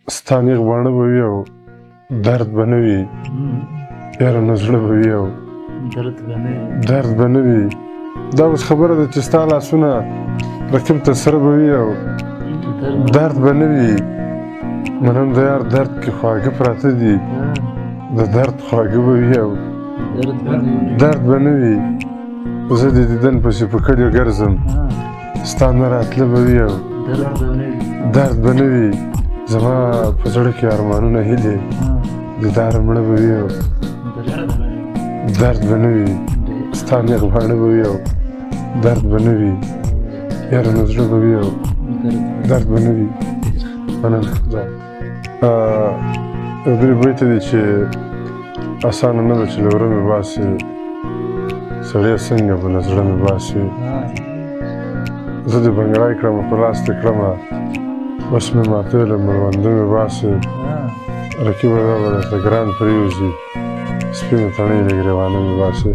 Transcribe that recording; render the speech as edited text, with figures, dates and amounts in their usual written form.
ستا نیغ باڼه به وي او درد به نه وي یاره نو زړه به وي او درد به نه وي دا اوس خبره ده چې ستا لاسونه رقیب ته سره به وي او درد به نه وي منم د یار درد کې خواږه پراته دي د درد خواږه به وي او درد به نه وي زه د دیدن پسې په کډیو ګرځم ستا نه راتله به وي او درد به نه وي زما په زړه کې ارمانونه هیلې دیداره مړه به وي او درد به نه وي ستا نیغ باڼه به وي او درد به نه وي یاره نو زړه به وي او درد به نه وي مننه خدا یو درې بیته دي چې اسانه نه ده چې له وره مې باسي سړیه څنګه به له زړه مې باسي زه دې بنګړی کړمه په لاس دې کړمه اوس مې ماته له مړونده مې باسي رقیبه دا به درته ګران پرېوځي سپینې تڼۍ له ګرېوانه مې باسي